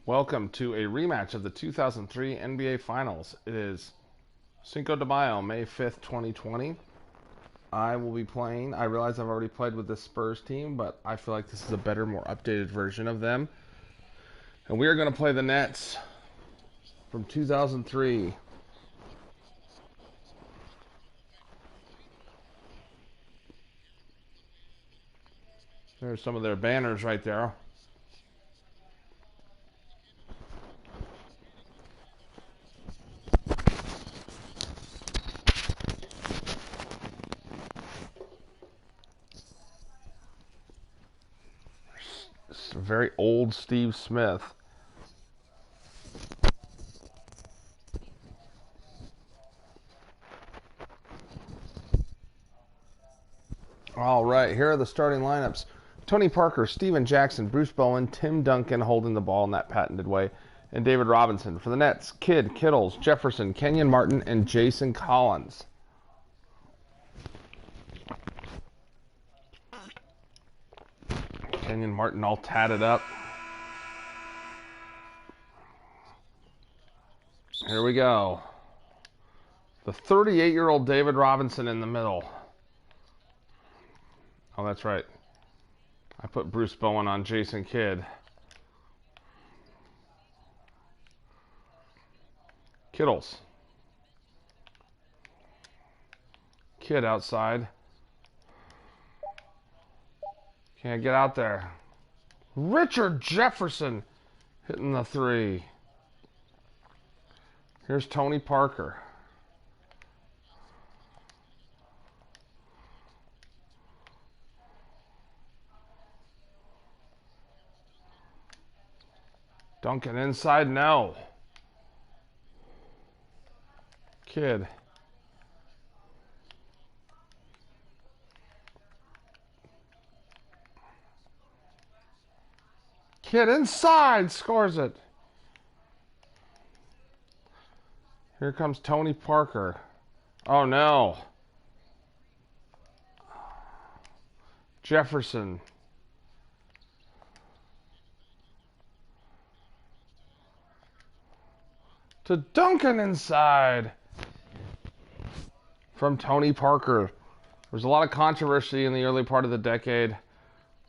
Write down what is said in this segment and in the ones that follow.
Welcome to a rematch of the 2003 NBA Finals. It is Cinco de Mayo, May 5th, 2020. I will be playing. I realize I've already played with the Spurs team, but I feel like this is a better, more updated version of them. And we are going to play the Nets from 2003. There's some of their banners right there. It's a very old Steve Smith. All right, here are the starting lineups. Tony Parker, Steven Jackson, Bruce Bowen, Tim Duncan holding the ball in that patented way, and David Robinson. For the Nets, Kidd, Kittles, Jefferson, Kenyon Martin, and Jason Collins. Kenyon Martin all tatted up. Here we go. The 38-year-old David Robinson in the middle. Oh, that's right. I put Bruce Bowen on Jason Kidd. Kittles. Kidd outside. Can't get out there. Richard Jefferson hitting the three. Here's Tony Parker. Duncan inside, no. Kidd. Kidd inside, scores it. Here comes Tony Parker. Oh no. Jefferson. To Duncan inside. From Tony Parker. There's a lot of controversy in the early part of the decade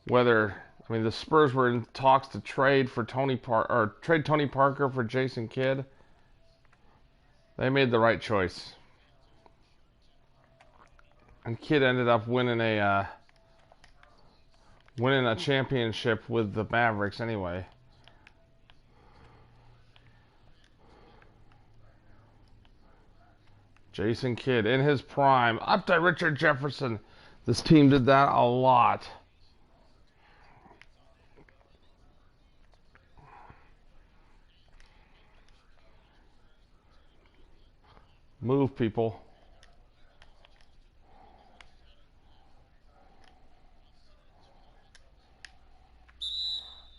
whether, the Spurs were in talks to trade for Tony Parker for Jason Kidd. They made the right choice. And Kidd ended up winning a championship with the Mavericks anyway. Jason Kidd in his prime. Up to Richard Jefferson. This team did that a lot. Move, people.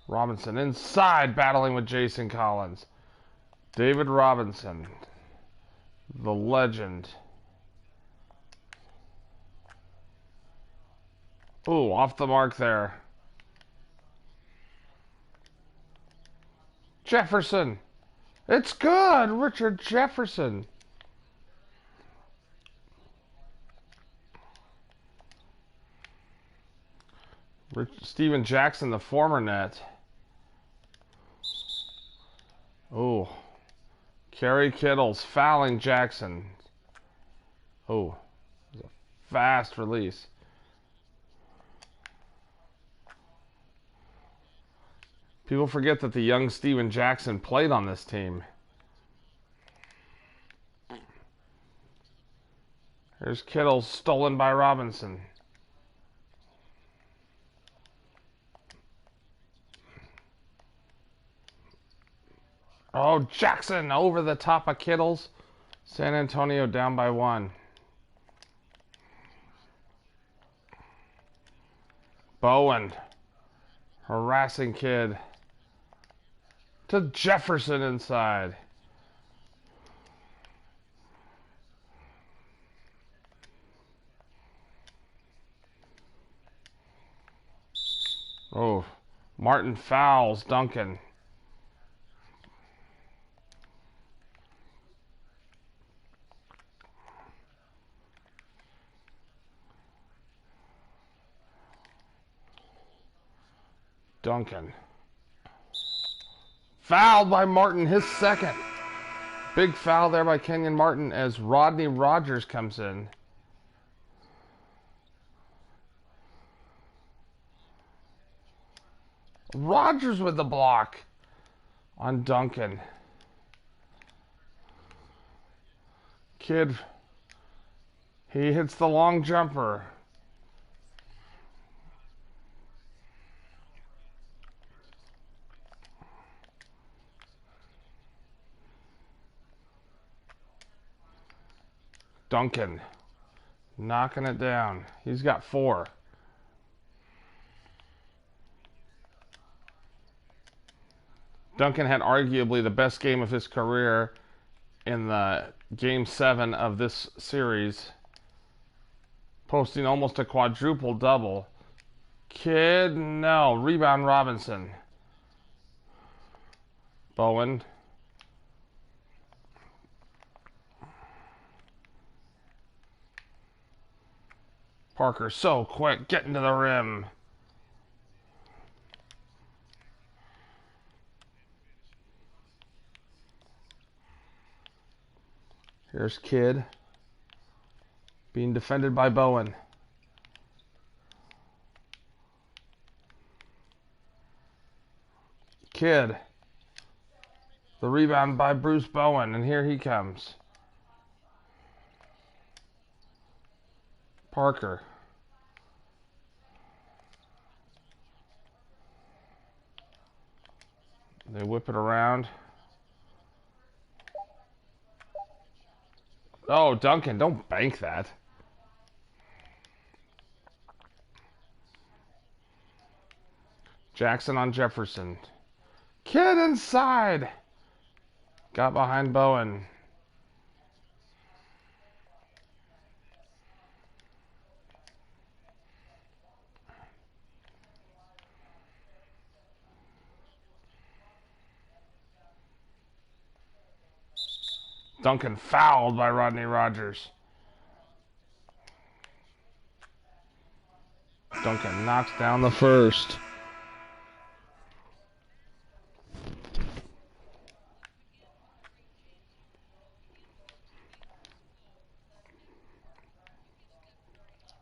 Robinson inside, battling with Jason Collins. David Robinson, the legend. Ooh, off the mark there. Jefferson. It's good, Richard Jefferson. Steven Jackson, the former net. Oh, Kerry Kittles fouling Jackson. Oh, it was a fast release. People forget that the young Steven Jackson played on this team. Here's Kittles stolen by Robinson. Oh, Jackson over the top of Kittles. San Antonio down by 1. Bowen harassing Kidd. To Jefferson inside. Oh, Martin fouls Duncan. Duncan. Fouled by Martin, his second. Big foul there by Kenyon Martin as Rodney Rogers comes in. Rogers with the block on Duncan. Kid, he hits the long jumper. Duncan knocking it down. He's got 4. Duncan had arguably the best game of his career in the Game 7 of this series, posting almost a quadruple double. Kid, no. Rebound Robinson. Bowen. Parker so quick, getting to the rim. Here's Kidd being defended by Bowen. Kidd. The rebound by Bruce Bowen, and here he comes. Parker. They whip it around. Oh, Duncan, don't bank that. Jackson on Jefferson. Kidd inside. Got behind Bowen. Duncan fouled by Rodney Rogers. Duncan knocks down the first.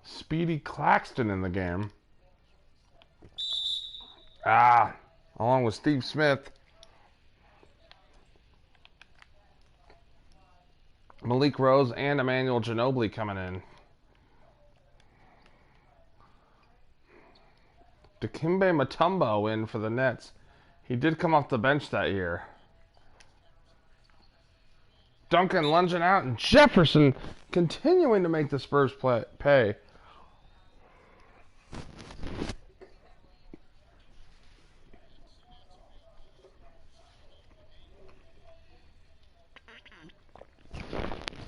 Speedy Claxton in the game. Along with Steve Smith. Malik Rose and Emmanuel Ginobili coming in. Dikembe Mutombo in for the Nets. He did come off the bench that year. Duncan lunging out, and Jefferson continuing to make the Spurs pay.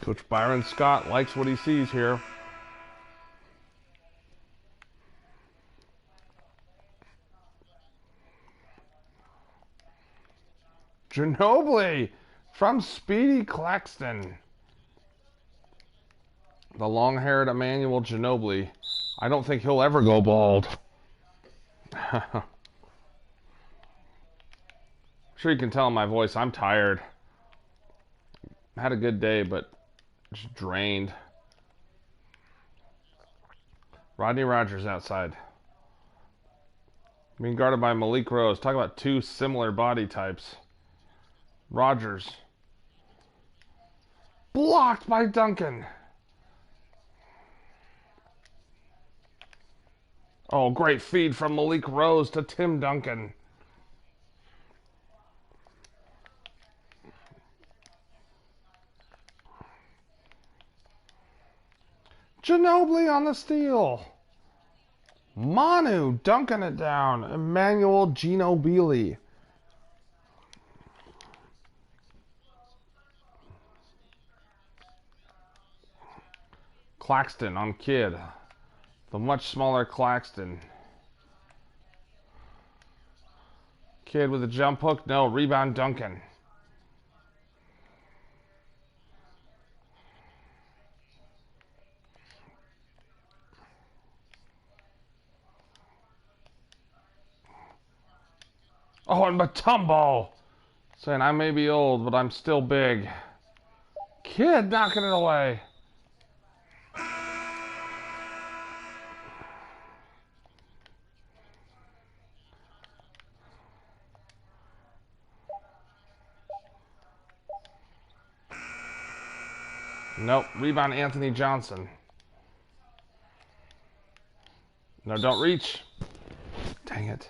Coach Byron Scott likes what he sees here. Ginobili from Speedy Claxton. The long-haired Emmanuel Ginobili. I don't think he'll ever go bald. I'm sure you can tell in my voice I'm tired. I had a good day, but just drained. Rodney Rogers outside. Being guarded by Malik Rose. Talk about two similar body types. Rogers. Blocked by Duncan. Oh, great feed from Malik Rose to Tim Duncan. Ginobili on the steal. Manu dunking it down. Emmanuel Ginobili. Claxton on Kidd. The much smaller Claxton. Kidd with a jump hook. No, rebound Duncan. Oh, and Matumbo. Saying I may be old, but I'm still big. Kid knocking it away. Nope. Rebound Anthony Johnson. No, don't reach. Dang it.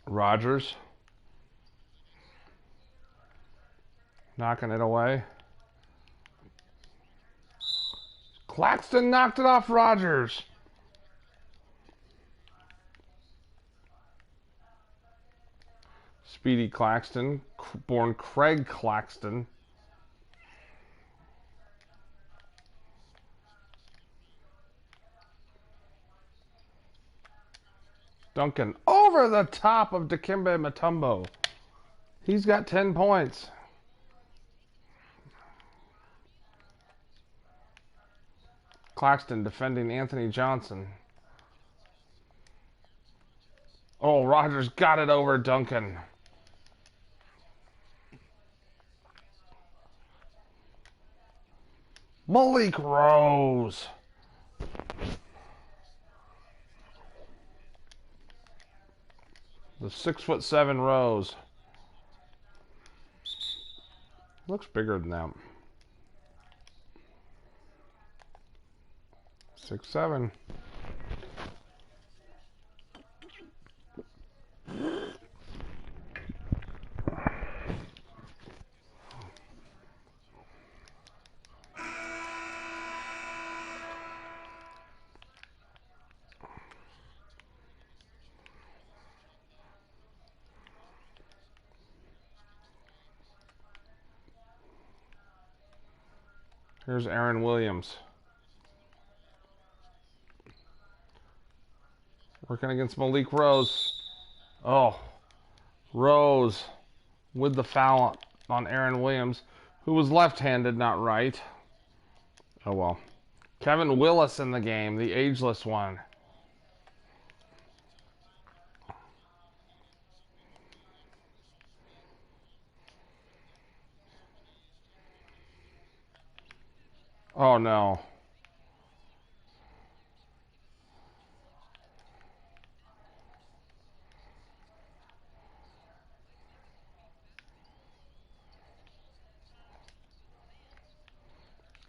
Rogers. Knocking it away. Claxton knocked it off Rogers. Speedy Claxton, born Craig Claxton. Duncan over the top of Dikembe Mutombo. He's got 10 points. Claxton defending Anthony Johnson. Oh, Rogers got it over Duncan. Malik Rose. The 6'7" Rose. Looks bigger than that. 6'7". Here's Aaron Williams. Working against Malik Rose. Oh, Rose with the foul on Aaron Williams, who was left-handed, not right. Oh well. Kevin Willis in the game, the ageless one. Oh no.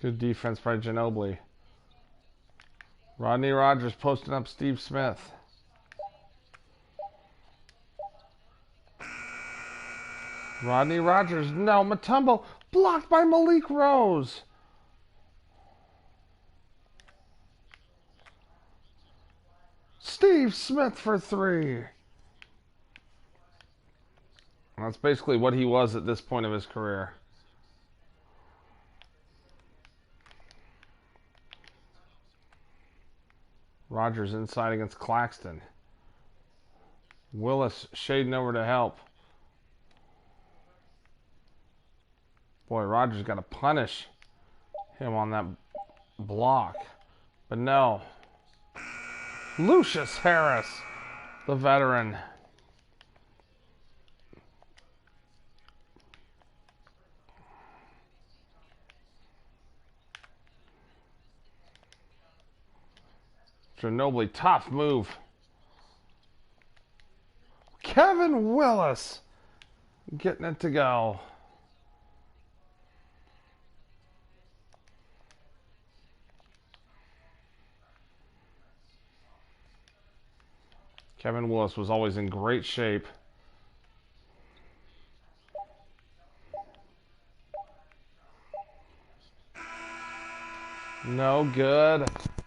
Good defense by Ginobili. Rodney Rogers posting up Steve Smith. Rodney Rogers, no, Mutombo blocked by Malik Rose. Steve Smith for three. That's basically what he was at this point of his career. Rogers inside against Claxton. Willis shading over to help. Boy, Rogers got to punish him on that block. But no. Lucius Harris, the veteran. Ginobili, tough move. Kevin Willis getting it to go. Kevin Willis was always in great shape. No good.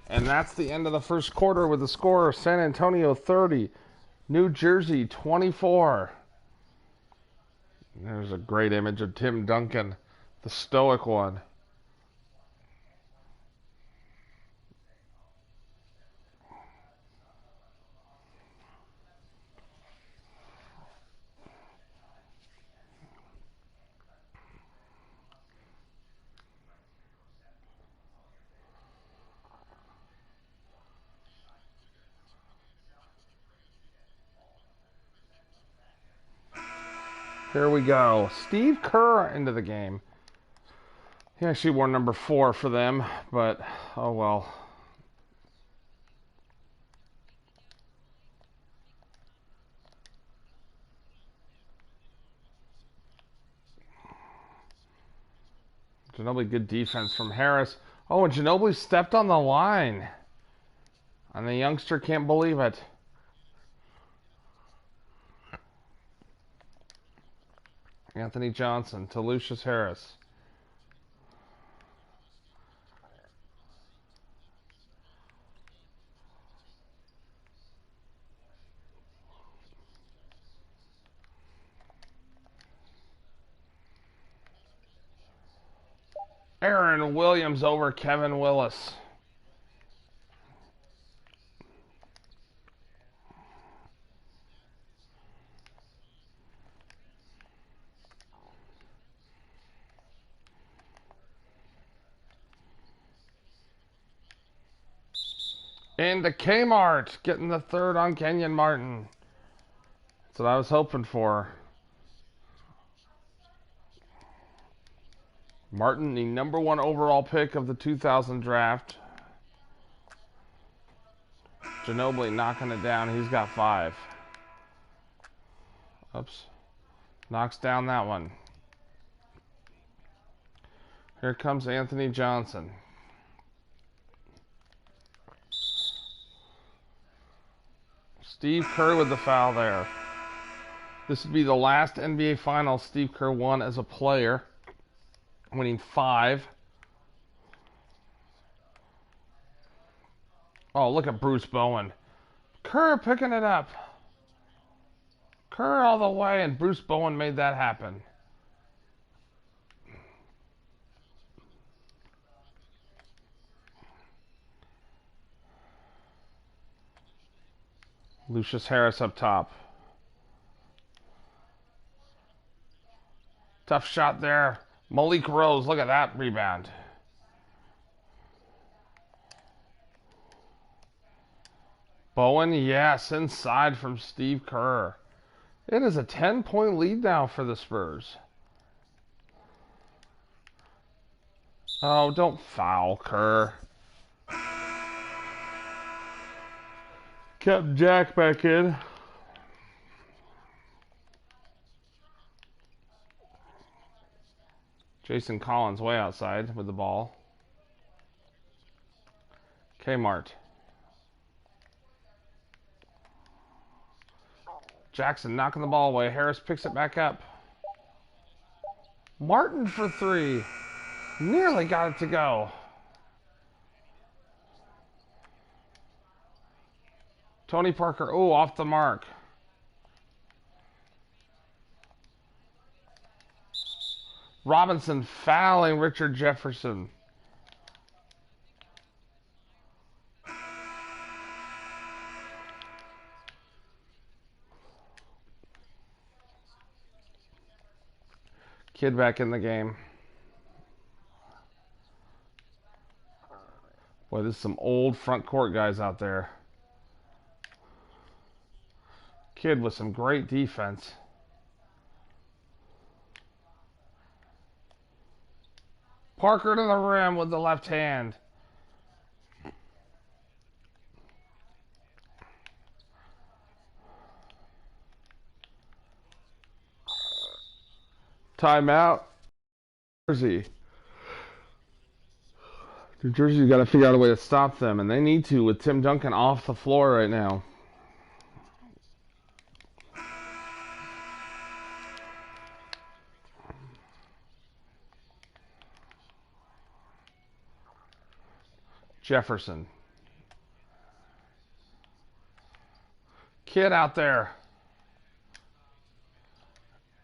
And that's the end of the first quarter with the score: San Antonio 30, New Jersey 24. There's a great image of Tim Duncan, the stoic one. Here we go. Steve Kerr into the game. He actually wore number 4 for them, but oh well. Ginobili, good defense from Harris. Oh, and Ginobili stepped on the line. And the youngster can't believe it. Anthony Johnson to Lucius Harris. Aaron Williams over Kevin Willis. Into Kmart, getting the third on Kenyon Martin. That's what I was hoping for. Martin, the number 1 overall pick of the 2000 draft. Ginobili knocking it down. He's got 5. Oops. Knocks down that one. Here comes Anthony Johnson. Steve Kerr with the foul there. This would be the last NBA Finals Steve Kerr won as a player, winning 5. Oh, look at Bruce Bowen. Kerr picking it up. Kerr all the way, and Bruce Bowen made that happen. Lucius Harris up top. Tough shot there. Malik Rose, look at that rebound. Bowen, yes, inside from Steve Kerr. It is a 10-point lead now for the Spurs. Oh, don't foul Kerr. Kept Jack back in. Jason Collins way outside with the ball. Kmart. Jackson knocking the ball away. Harris picks it back up. Martin for 3. Nearly got it to go. Tony Parker, oh, off the mark. Robinson fouling Richard Jefferson. Kid back in the game. Boy, this is some old front court guys out there. Kid with some great defense. Parker to the rim with the left hand. Timeout. Jersey. New Jersey's got to figure out a way to stop them, and they need to with Tim Duncan off the floor right now. Jefferson. Kid out there.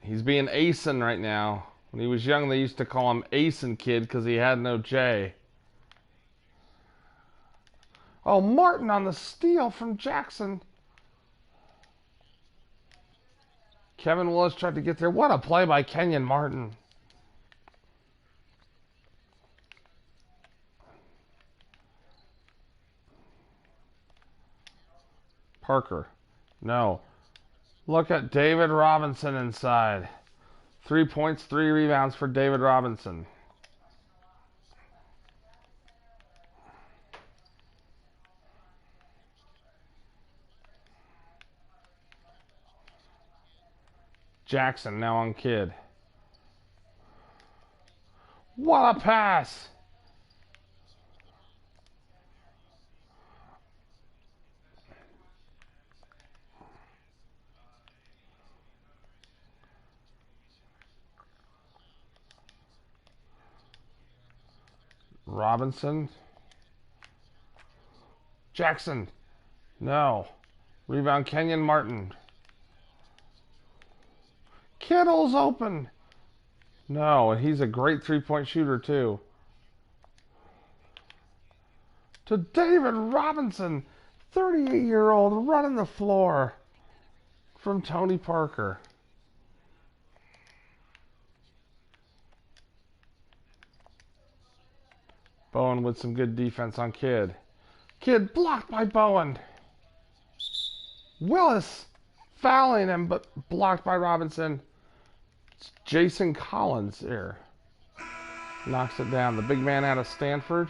He's being Asen right now. When he was young, they used to call him Asen Kid because he had no J. Oh, Martin on the steal from Jackson. Kevin Willis tried to get there. What a play by Kenyon Martin. Parker. No. Look at David Robinson inside. 3 points, 3 rebounds for David Robinson. Jackson now on Kidd. What a pass! Robinson. Jackson. No. Rebound Kenyon Martin. Kittle's open. No, and he's a great three-point shooter too. To David Robinson, 38-year-old, running the floor from Tony Parker. Bowen with some good defense on Kidd. Kidd blocked by Bowen. Willis fouling him, but blocked by Robinson. It's Jason Collins here. Knocks it down. The big man out of Stanford.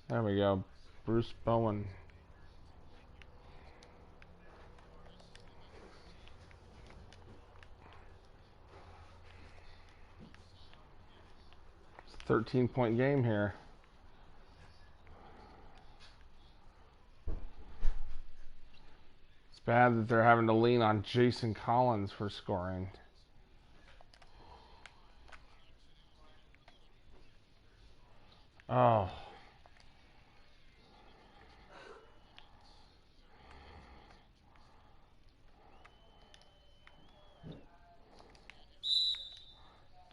There we go. Bruce Bowen. It's a 13-point game here. It's bad that they're having to lean on Jason Collins for scoring. Oh.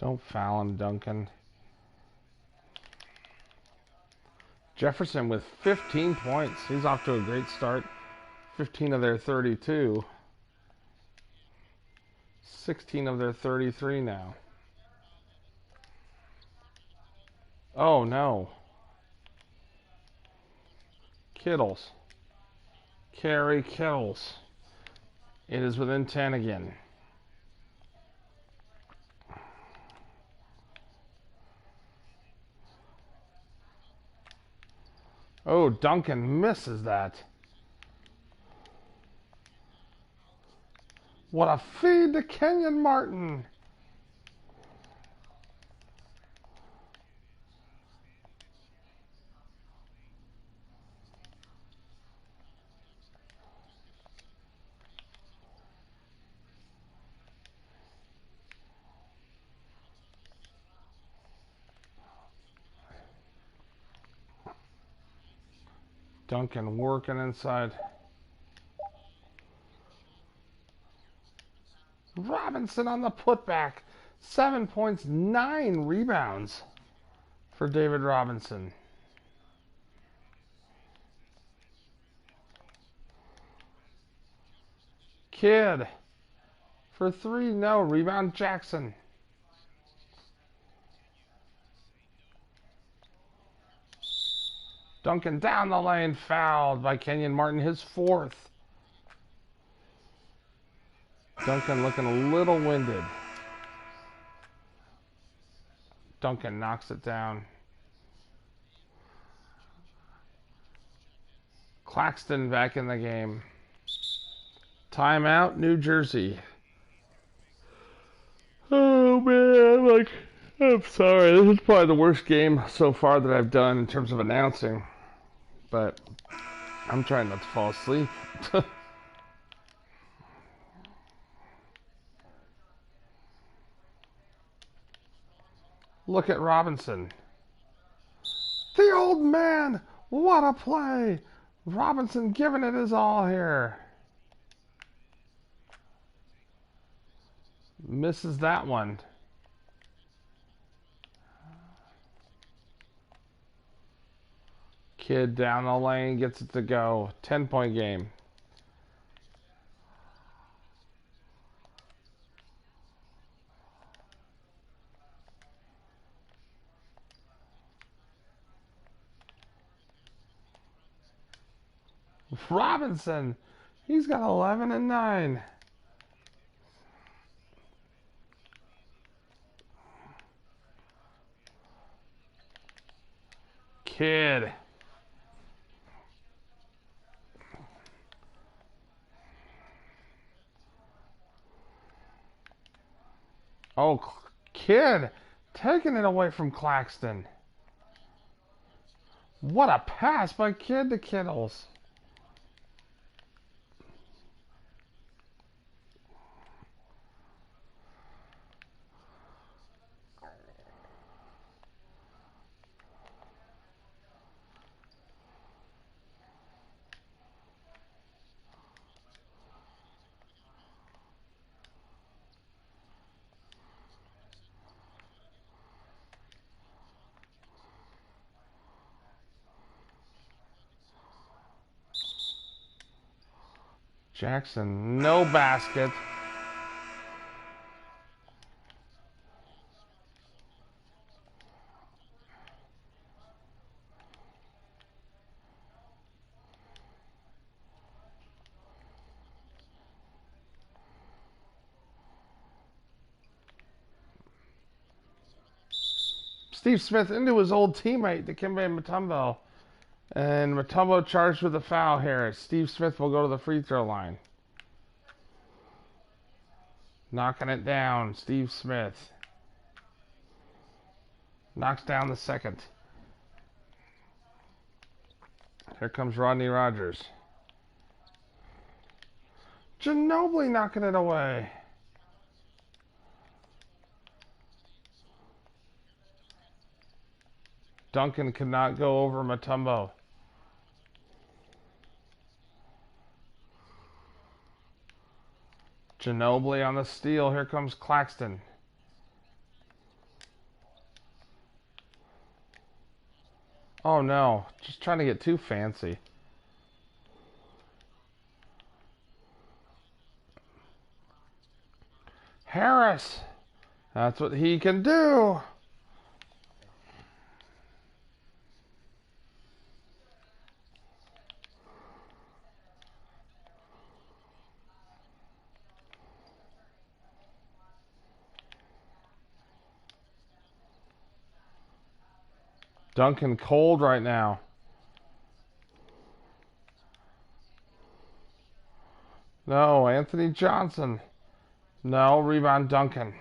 Don't foul him, Duncan. Jefferson with 15 points. He's off to a great start. 15 of their 32. 16 of their 33 now. Oh, no. Kittles. Kerry Kittles. It is within 10 again. Oh, Duncan misses that. What a feed to Kenyon Martin. Duncan working inside. Robinson on the putback. 7 points, 9 rebounds for David Robinson. Kidd for 3. No. Rebound Jackson. Duncan down the lane, fouled by Kenyon Martin, his 4th. Duncan looking a little winded. Duncan knocks it down. Claxton back in the game. Timeout, New Jersey. Oh man, I'm sorry. This is probably the worst game so far that I've done in terms of announcing. But I'm trying not to fall asleep. Look at Robinson. The old man! What a play! Robinson giving it his all here. Misses that one. Kidd down the lane, gets it to go. 10-point game. Robinson. He's got 11 and 9. Kid. Oh, Kid. Taking it away from Claxton. What a pass by Kid to Kittles. Jackson, no basket. Steve Smith into his old teammate, Dikembe Mutombo. And Mutombo charged with a foul here. Steve Smith will go to the free throw line. Knocking it down, Steve Smith. Knocks down the second. Here comes Rodney Rogers. Ginobili knocking it away. Duncan could not go over Mutombo. Ginobili on the steal. Here comes Claxton. Oh no, just trying to get too fancy. Harris. That's what he can do. Duncan cold right now. No, Anthony Johnson. No, rebound Duncan.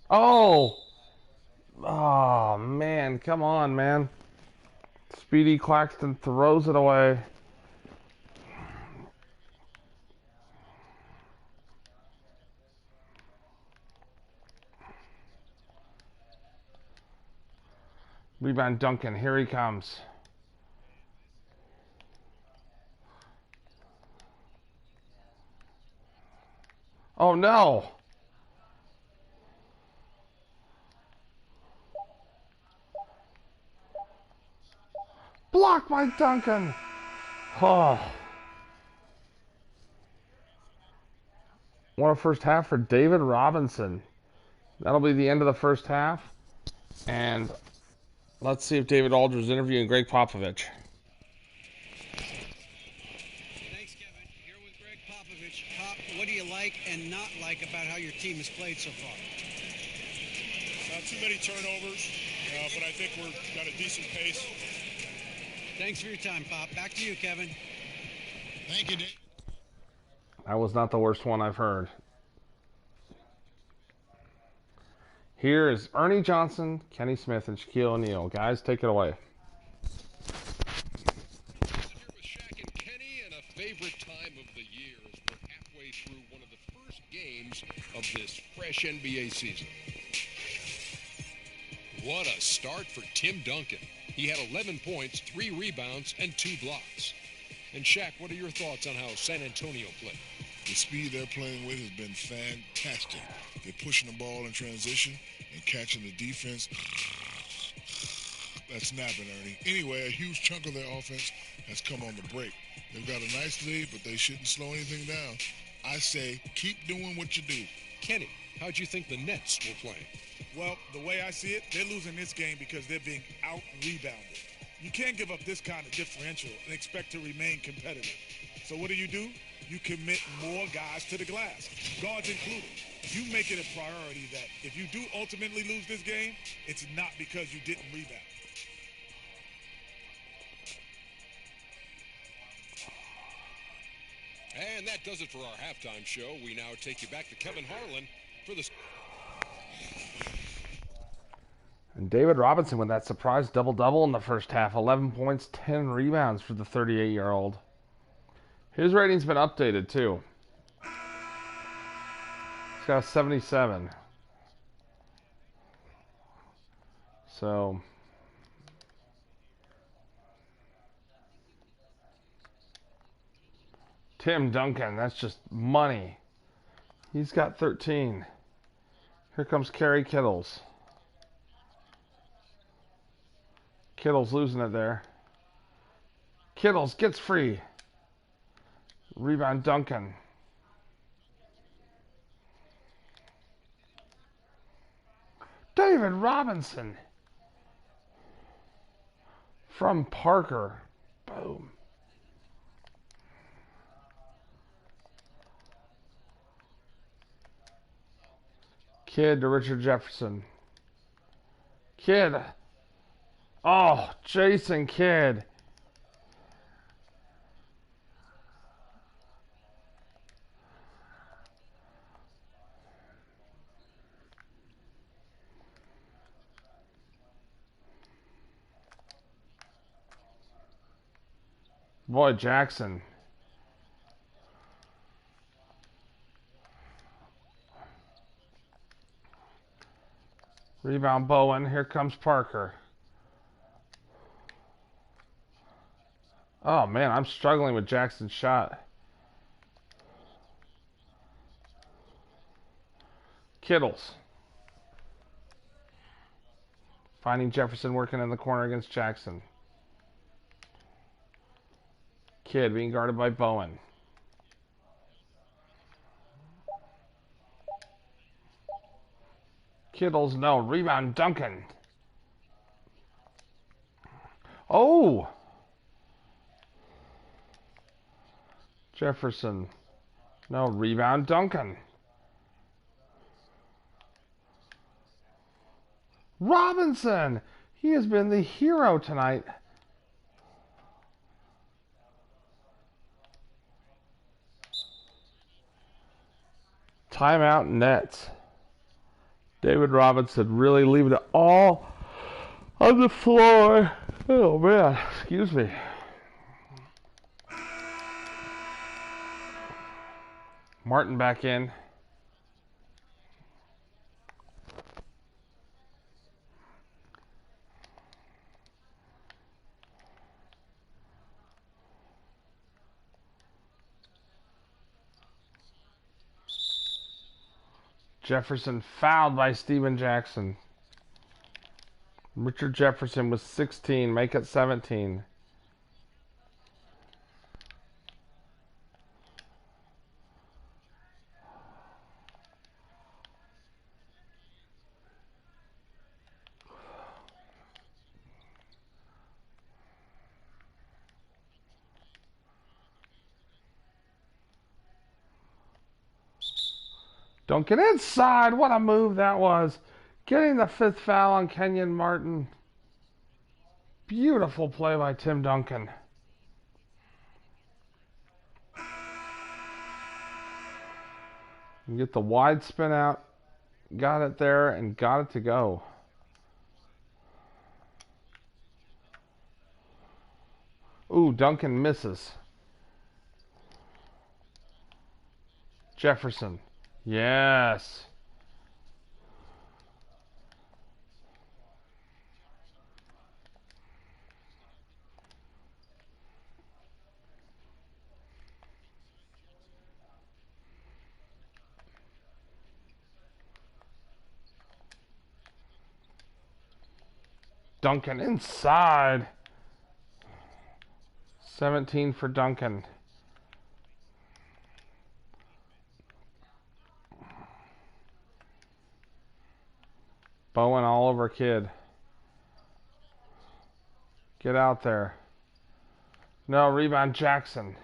Oh! Oh, man. Come on, man. Speedy Claxton throws it away. Rebound Duncan. Here he comes. Oh, no. Blocked by Duncan. Oh. What a first half for David Robinson. That'll be the end of the first half. And let's see if David Aldridge is interviewing Greg Popovich. Thanks, Kevin. Here with Greg Popovich. Pop, what do you like and not like about how your team has played so far? Too many turnovers, but I think we've got a decent pace. Thanks for your time, Pop. Back to you, Kevin. Thank you, Dave. That was not the worst one I've heard. Here is Ernie Johnson, Kenny Smith, and Shaquille O'Neal. Guys, take it away. Here with Shaq and Kenny, and a favorite time of the year as we're halfway through one of the first games of this fresh NBA season. What a start for Tim Duncan. He had 11 points, 3 rebounds, and 2 blocks. And Shaq, what are your thoughts on how San Antonio played? The speed they're playing with has been fantastic. They're pushing the ball in transition and catching the defense. That's snapping, Ernie. Anyway, a huge chunk of their offense has come on the break. They've got a nice lead, but they shouldn't slow anything down. I say keep doing what you do. Kenny, how'd you think the Nets were playing? Well, the way I see it, they're losing this game because they're being out-rebounded. You can't give up this kind of differential and expect to remain competitive. So what do? You commit more guys to the glass, guards included. You make it a priority that if you do ultimately lose this game, it's not because you didn't rebound. And that does it for our halftime show. We now take you back to Kevin Harlan for the... And David Robinson with that surprise double-double in the first half. 11 points, 10 rebounds for the 38-year-old. His rating's been updated, too. He's got a 77. So... Tim Duncan, that's just money. He's got 13. Here comes Kerry Kittles. Kittles losing it there. Kittles gets free. Rebound Duncan. David Robinson. From Parker. Boom. Kidd to Richard Jefferson. Kidd. Oh, Jason Kidd. Boy, Jackson. Rebound Bowen. Here comes Parker. Oh, man, I'm struggling with Jackson's shot. Kittles. Finding Jefferson working in the corner against Jackson. Kidd being guarded by Bowen. Kittles, no. Rebound, Duncan. Oh! Jefferson. No, rebound, Duncan. Robinson! He has been the hero tonight. Timeout Nets. David Robinson really leaving it all on the floor. Oh, man. Excuse me. Martin back in. Jefferson fouled by Steven Jackson. Richard Jefferson was 16. Make it 17. Don't get inside. What a move that was. Getting the 5th foul on Kenyon Martin. Beautiful play by Tim Duncan. You get the wide spin out. Got it there and got it to go. Ooh, Duncan misses. Jefferson. Yes. Duncan inside. 17 for Duncan. Bowen all over Kidd. Get out there. No, rebound Jackson.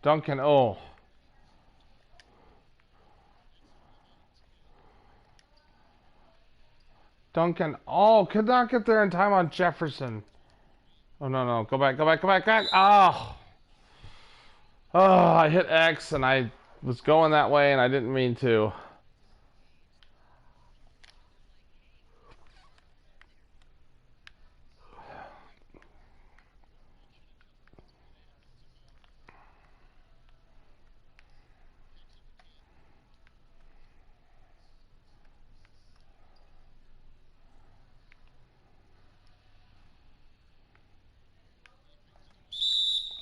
Duncan, oh. Duncan, oh, could not get there in time on Jefferson. Oh, no, no, go back, go back, go back, back. Oh. Oh, I hit X and I was going that way and I didn't mean to.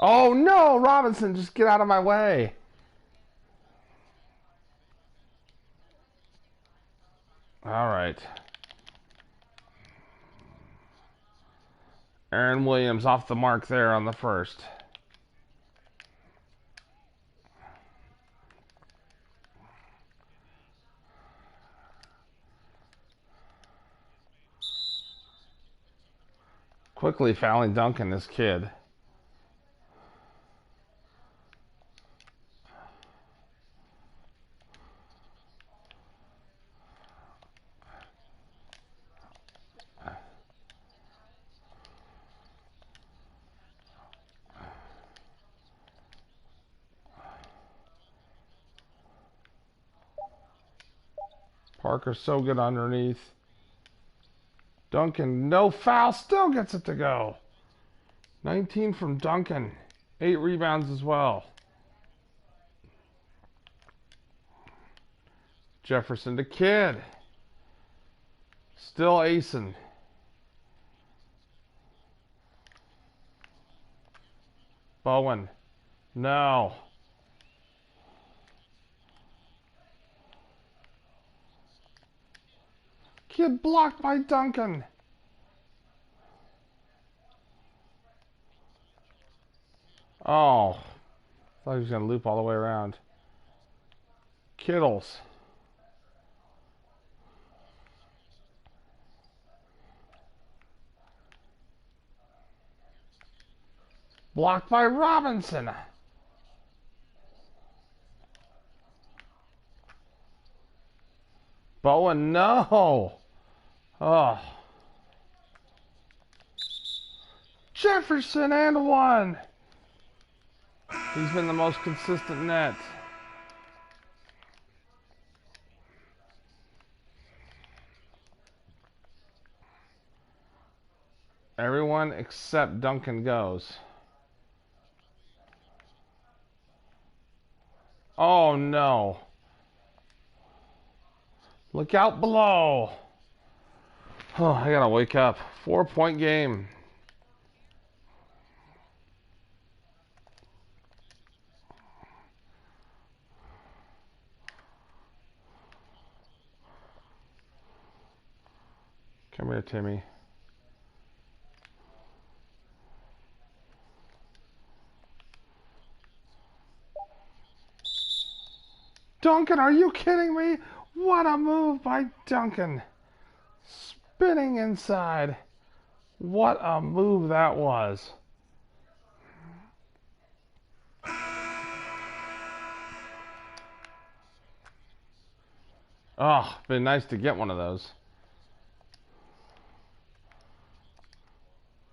Oh no, Robinson, just get out of my way. All right. Aaron Williams off the mark there on the first. Quickly fouling Duncan, this kid. Parker's so good underneath. Duncan, no foul, still gets it to go. 19 from Duncan. 8 rebounds as well. Jefferson to Kid. Still acing. Bowen. No. Kid blocked by Duncan. Oh. Thought he was going to loop all the way around. Kittles. Blocked by Robinson. Bowen, no. Oh. Jefferson and one. He's been the most consistent net. Everyone except Duncan goes. Oh no. Look out below. Oh, I gotta wake up. 4-point game. Come here, Timmy. Duncan, are you kidding me? What a move by Duncan. Spinning inside. What a move that was. Oh, been nice to get one of those.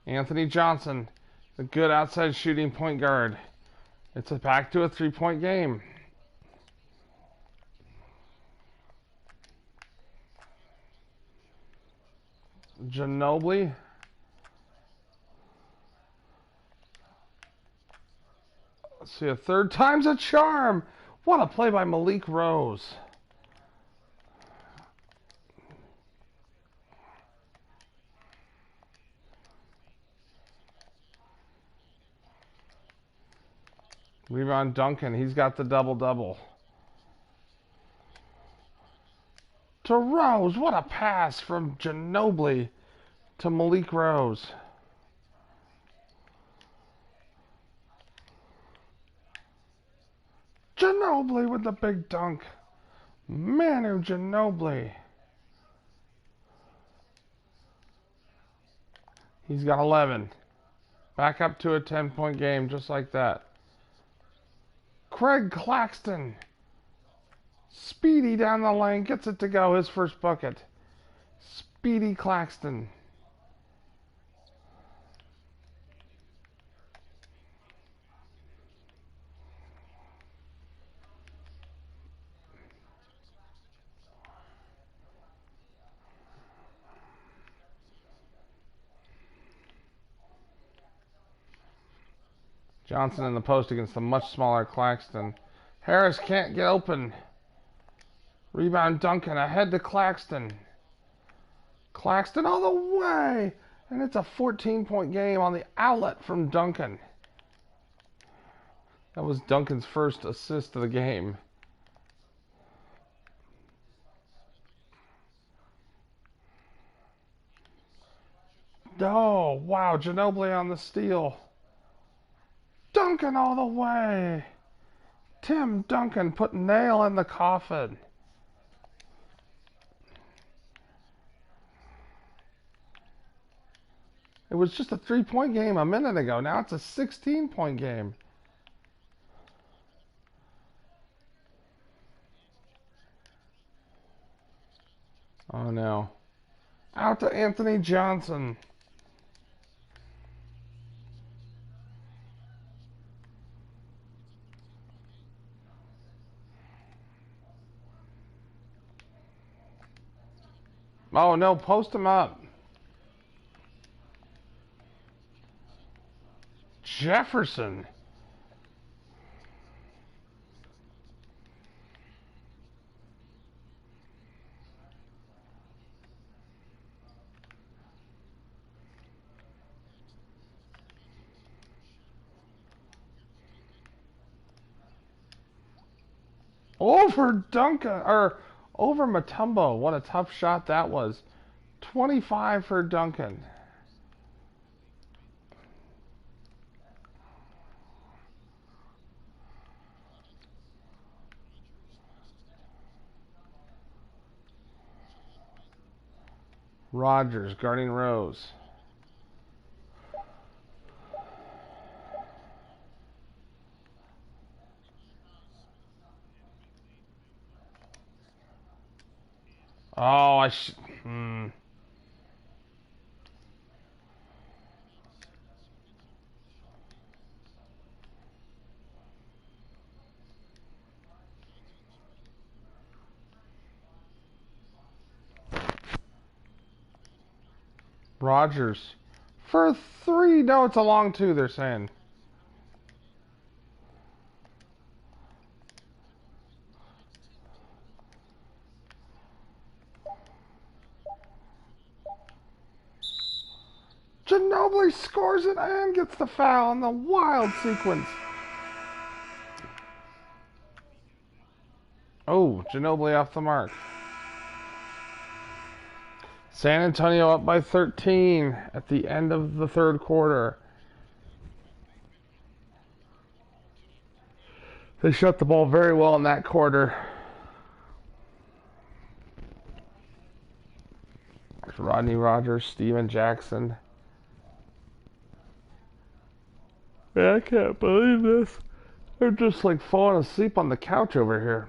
Anthony Johnson, a good outside shooting point guard. It's back to a 3-point game. Ginobili. Let's see, a third time's a charm. What a play by Malik Rose. Rebound Duncan, he's got the double-double. To Rose, what a pass from Ginobili to Malik Rose. Ginobili with the big dunk. Manu Ginobili. He's got 11. Back up to a 10-point game just like that. Craig Claxton. Speedy down the lane. Gets it to go. His first bucket. Speedy Claxton. Johnson in the post against the much smaller Claxton. Harris can't get open. Rebound Duncan ahead to Claxton. Claxton all the way. And it's a 14-point game on the outlet from Duncan. That was Duncan's first assist of the game. Oh, wow. Ginobili on the steal. Duncan all the way. Tim Duncan put nail in the coffin. It was just a 3-point game a minute ago. Now it's a 16-point game. Oh no. Out to Anthony Johnson. Oh no, post him up. Jefferson. Over Duncan, or over Mutombo. What a tough shot that was. 25 for Duncan. Rogers guarding Rose. Oh, I should. Rogers for 3. No, it's a long 2, they're saying. Ginobili scores it and gets the foul in the wild sequence. Oh, Ginobili off the mark. San Antonio up by 13 at the end of the third quarter. They shut the ball very well in that quarter. Rodney Rogers, Steven Jackson. Man, I can't believe this. They're just like falling asleep on the couch over here.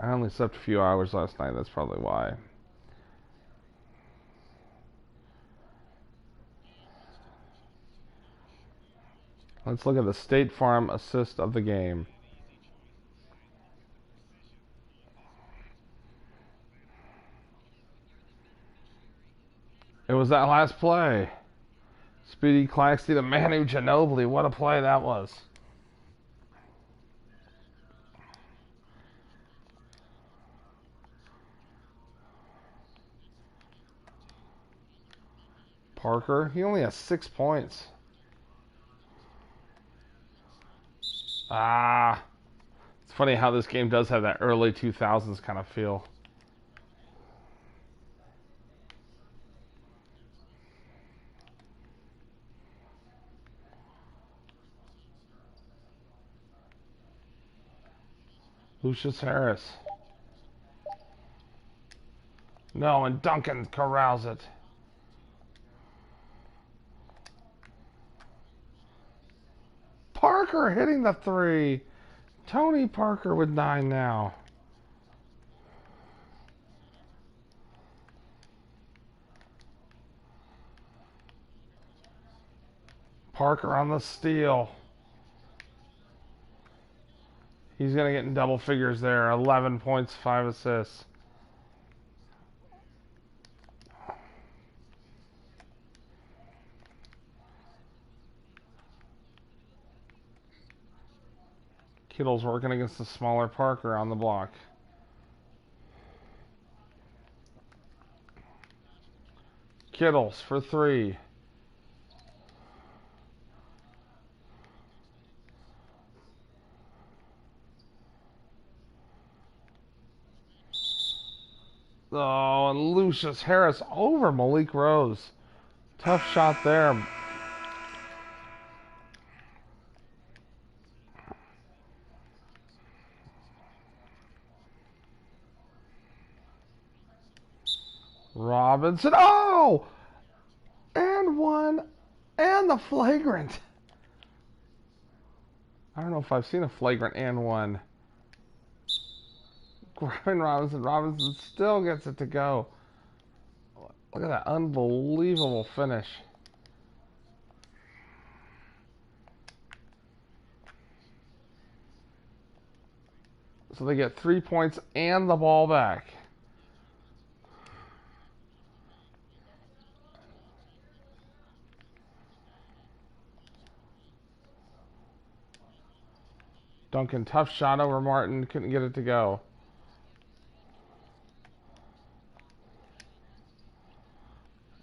I only slept a few hours last night. That's probably why. Let's look at the State Farm assist of the game. It was that last play. Speedy Claxton to Manu Ginobili. What a play that was. Parker, he only has 6 points. Ah. It's funny how this game does have that early 2000s kind of feel. Lucius Harris. No, and Duncan corrals it. Parker hitting the three. Tony Parker with 9 now. Parker on the steal. He's going to get in double figures there. 11 points, 5 assists. Kittle's working against the smaller Parker on the block. Kittles for 3. Oh, and Lucius Harris over Malik Rose. Tough shot there. Robinson. Oh! And one. And the flagrant. I don't know if I've seen a flagrant and one. Griffin Robinson. Robinson still gets it to go. Look at that unbelievable finish. So they get 3 points and the ball back. Duncan, tough shot over Martin. Couldn't get it to go.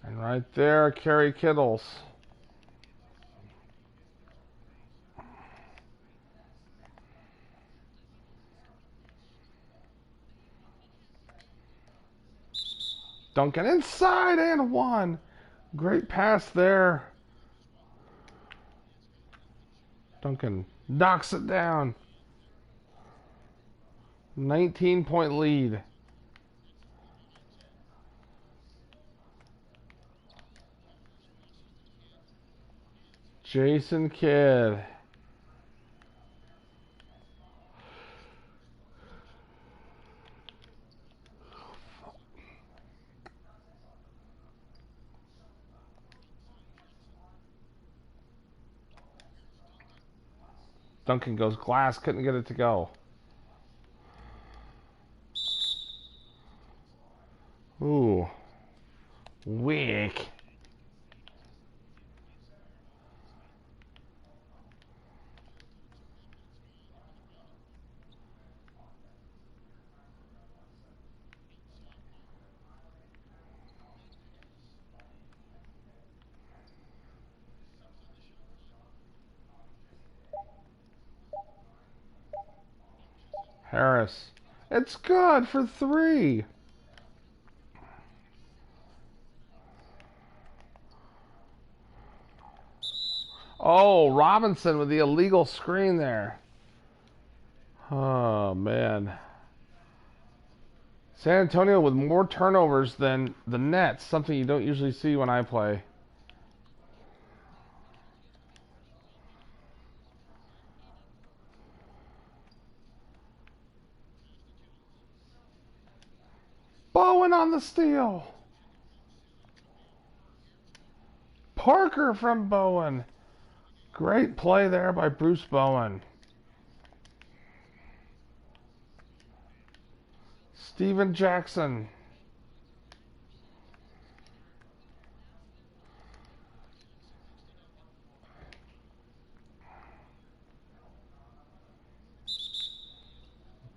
And right there, Kerry Kittles. Duncan inside and one. Great pass there. Duncan knocks it down. 19-point lead. Jason Kidd. Duncan goes glass, couldn't get it to go. Ooh. Weak. Harris. It's good for 3. Oh, Robinson with the illegal screen there. Oh, man. San Antonio with more turnovers than the Nets, something you don't usually see when I play. Bowen on the steal. Parker from Bowen. Great play there by Bruce Bowen. Steven Jackson.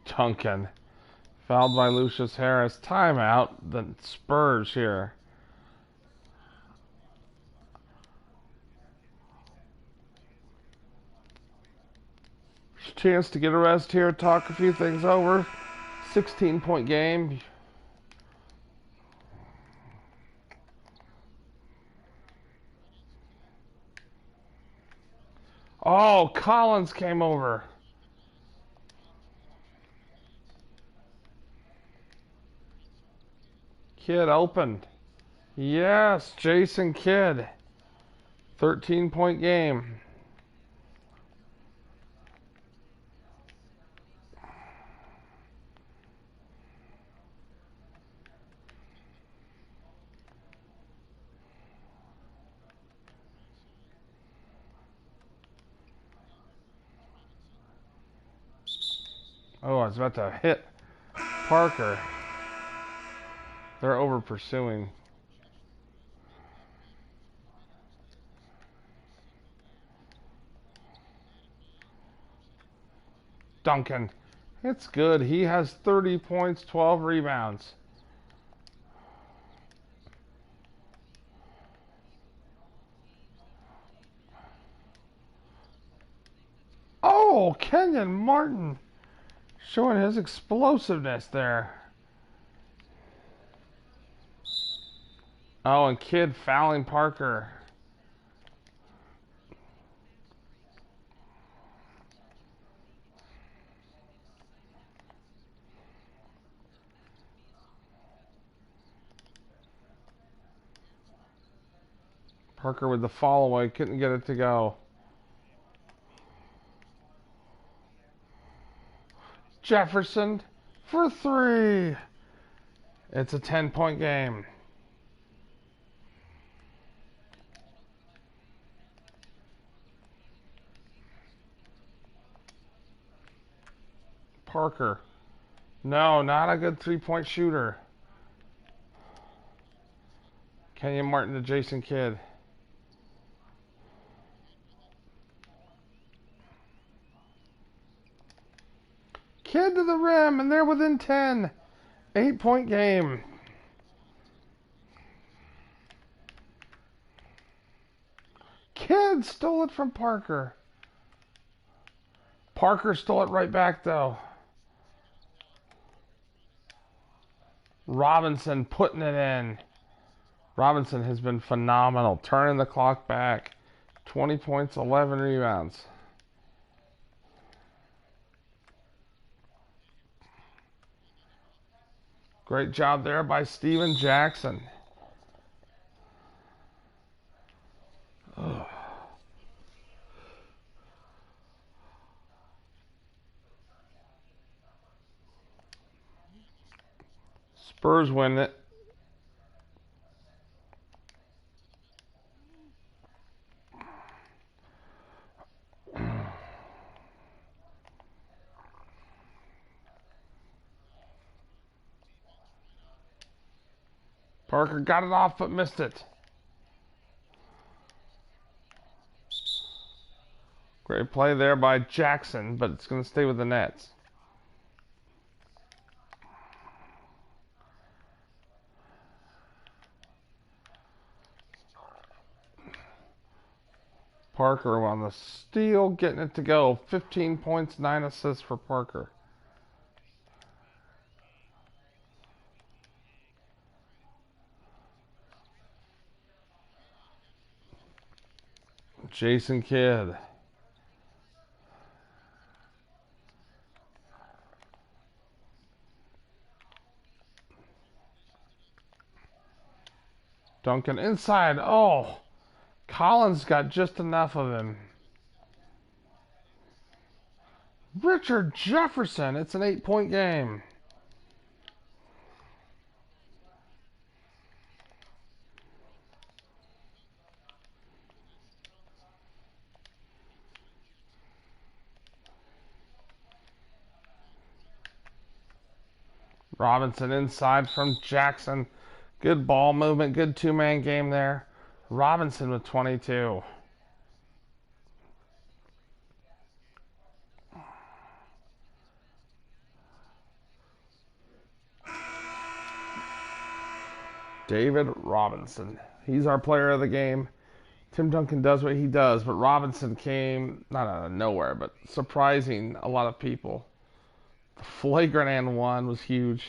Duncan. Fouled by Lucius Harris. Timeout. The Spurs here. Chance to get a rest here, talk a few things over. 16-point game. Oh, Collins came over. Kidd opened. Yes, Jason Kidd. 13-point game. Oh, I was about to hit Parker. They're over pursuing. Duncan. It's good. He has 30 points, 12 rebounds. Oh, Kenyon Martin showing his explosiveness there. Oh, and Kidd fouling Parker. Parker with the fall away, couldn't get it to go. Jefferson for three. It's a 10-point game. Parker. No, not a good three-point shooter. Kenyon Martin to Jason Kidd. Kidd to the rim, and they're within 10. 8-point game. Kidd stole it from Parker. Parker stole it right back, though. Robinson putting it in. Robinson has been phenomenal, turning the clock back. 20 points, 11 rebounds. Great job there by Steven Jackson. Ugh. Spurs win it. Parker got it off but missed it. Great play there by Jackson, but it's going to stay with the Nets. Parker on the steal, getting it to go. 15 points, 9 assists for Parker. Jason Kidd. Duncan inside. Oh, Collins got just enough of him. Richard Jefferson. It's an 8-point game. Robinson inside from Jackson. Good ball movement, good two-man game there. Robinson with 22. David Robinson. He's our player of the game. Tim Duncan does what he does, but Robinson came not out of nowhere, but surprising a lot of people. The flagrant and one was huge.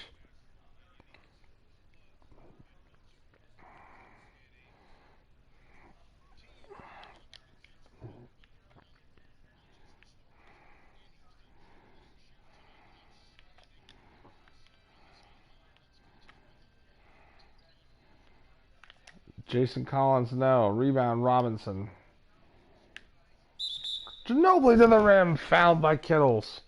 Jason Collins, no. Rebound, Robinson. Ginobili to the rim, fouled by Kittles.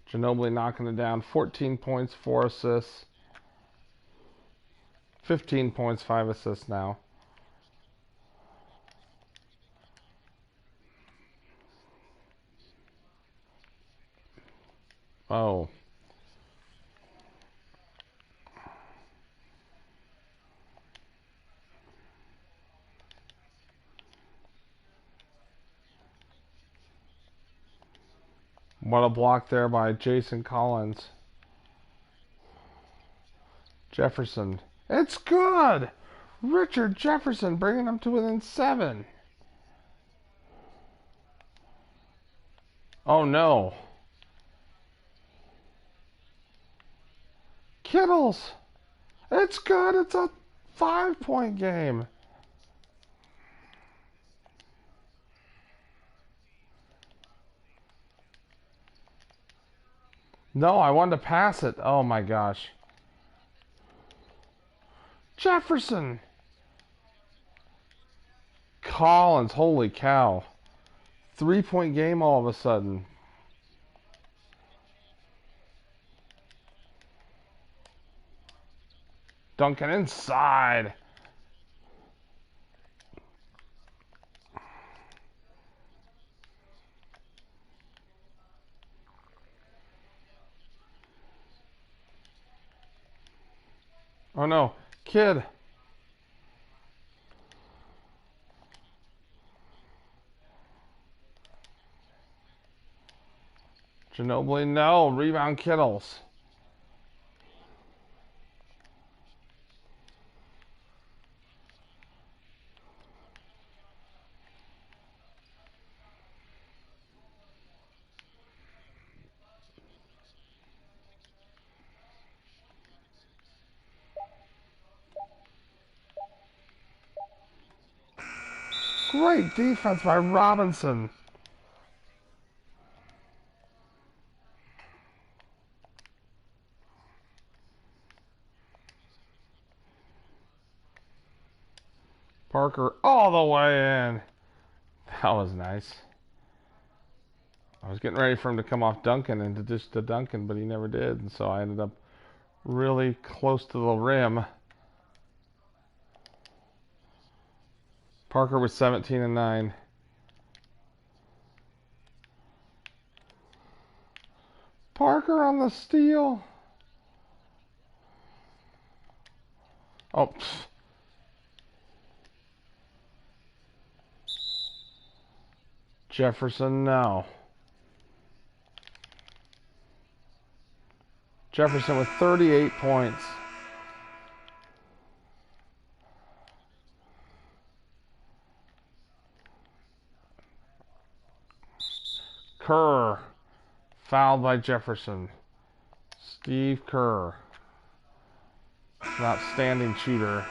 Ginobili knocking it down. 14 points, 4 assists. 15 points, 5 assists now. Oh. What a block there by Jason Collins. Jefferson. It's good! Richard Jefferson bringing them to within 7. Oh no. Kittles. It's good. It's a 5-point game. No, I wanted to pass it. Oh my gosh. Jefferson. Collins. Holy cow. 3-point game all of a sudden. Duncan inside. Oh no. Kid. Ginobili, no. Rebound Kittles. Great defense by Robinson. Parker all the way in. That was nice. I was getting ready for him to come off Duncan and to just to Duncan, but he never did. And so I ended up really close to the rim. Parker was 17 and 9. Parker on the steal. Oh, pfft. Jefferson, no. Jefferson with 38 points. Kerr, fouled by Jefferson. Steve Kerr, an outstanding shooter.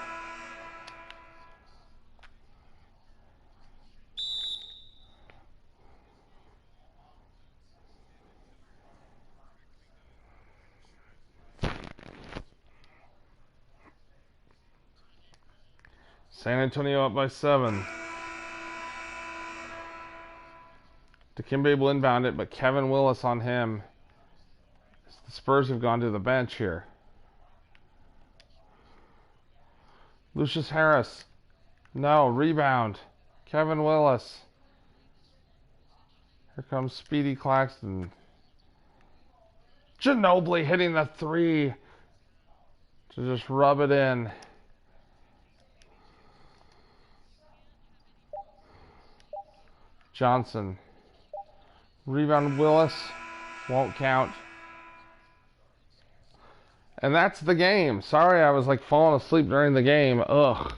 San Antonio up by 7. Dikembe will inbound it, but Kevin Willis on him. The Spurs have gone to the bench here. Lucius Harris. No, rebound. Kevin Willis. Here comes Speedy Claxton. Ginobili hitting the 3 to just rub it in. Johnson. Rebound Willis. Won't count. And that's the game. Sorry I was like falling asleep during the game. Ugh.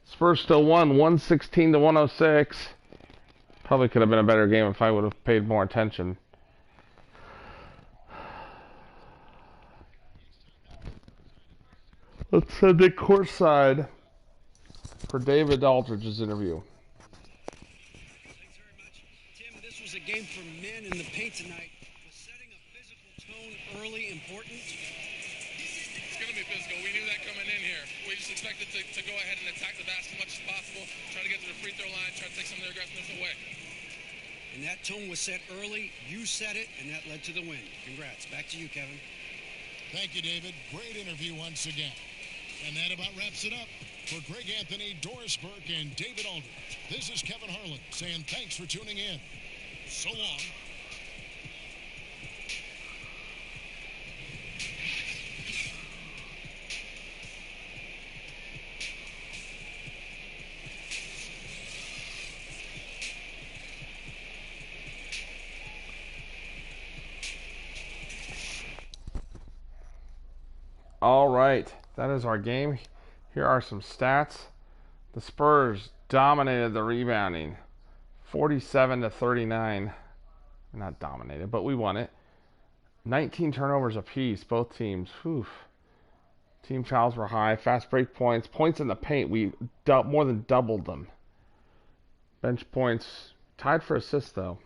Spurs still won 116 to 106. Probably could have been a better game if I would have paid more attention. Let's send it courtside for David Aldridge's interview. Thanks very much. Tim, this was a game for men in the paint tonight. Was setting a physical tone early important? physical. We knew that coming in here. We just expected to go ahead and attack the basket as much as possible, try to get to the free throw line, try to take some of their aggressiveness away. And that tone was set early. You set it, and that led to the win. Congrats. Back to you, Kevin. Thank you, David. Great interview once again. And that about wraps it up. For Greg Anthony, Doris Burke, and David Aldridge, this is Kevin Harlan saying thanks for tuning in. So long. All right, that is our game. Here are some stats. The Spurs dominated the rebounding, 47-39. Not dominated, but we won it. 19 turnovers apiece, both teams. Whew. Team fouls were high. Fast break points. Points in the paint, we more than doubled them. Bench points, tied for assists, though.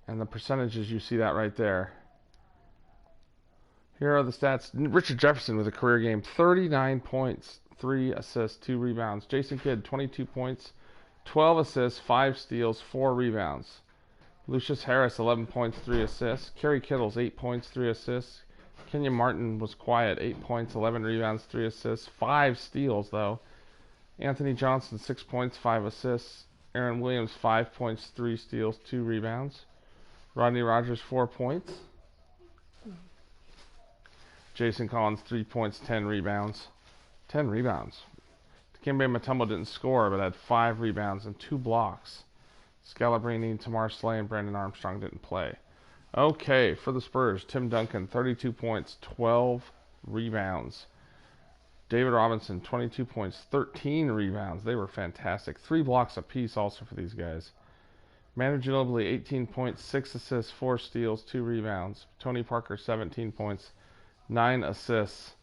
And the percentages, you see that right there. Here are the stats. Richard Jefferson with a career game, 39 points, 3 assists, 2 rebounds. Jason Kidd, 22 points, 12 assists, 5 steals, 4 rebounds. Lucius Harris, 11 points, 3 assists. Kerry Kittles, 8 points, 3 assists. Kenyon Martin was quiet, 8 points, 11 rebounds, 3 assists, 5 steals, though. Anthony Johnson, 6 points, 5 assists. Aaron Williams, 5 points, 3 steals, 2 rebounds. Rodney Rogers, 4 points. Jason Collins, 3 points, 10 rebounds. 10 rebounds. Dikembe Mutombo didn't score, but had 5 rebounds and 2 blocks. Scalabrine, Tamar Slay, and Brandon Armstrong didn't play. Okay, for the Spurs, Tim Duncan, 32 points, 12 rebounds. David Robinson, 22 points, 13 rebounds. They were fantastic. 3 blocks apiece also for these guys. Manu Ginobili, 18 points, 6 assists, 4 steals, 2 rebounds. Tony Parker, 17 points, 9 assists,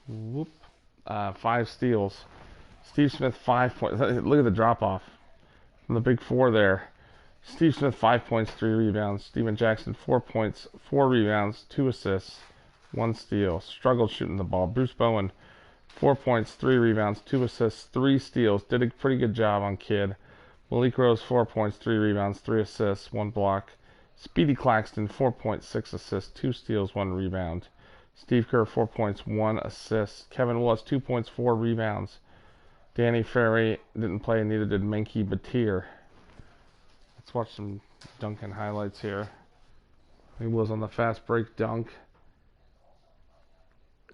5 steals. Steve Smith, 5 points. Look at the drop-off from the big 4 there. Steve Smith, 5 points, 3 rebounds. Steven Jackson, 4 points, 4 rebounds, 2 assists, 1 steal. Struggled shooting the ball. Bruce Bowen, 4 points, 3 rebounds, 2 assists, 3 steals. Did a pretty good job on Kidd. Malik Rose, 4 points, 3 rebounds, 3 assists, 1 block. Speedy Claxton, 4 points, 6 assists, 2 steals, 1 rebound. Steve Kerr, 4 points, 1 assist. Kevin Willis, 2 points, 4 rebounds. Danny Ferry didn't play, and neither did Menke Batir. Let's watch some Duncan highlights here. He was on the fast break dunk.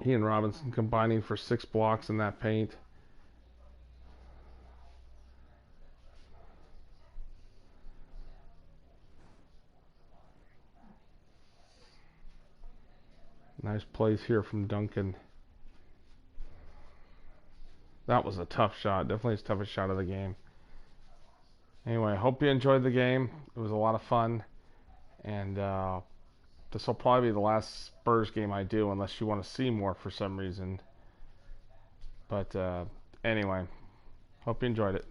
He and Robinson combining for 6 blocks in that paint. Nice plays here from Duncan. That was a tough shot. Definitely his toughest shot of the game. Anyway, I hope you enjoyed the game. It was a lot of fun. And this will probably be the last Spurs game I do unless you want to see more for some reason. But anyway, hope you enjoyed it.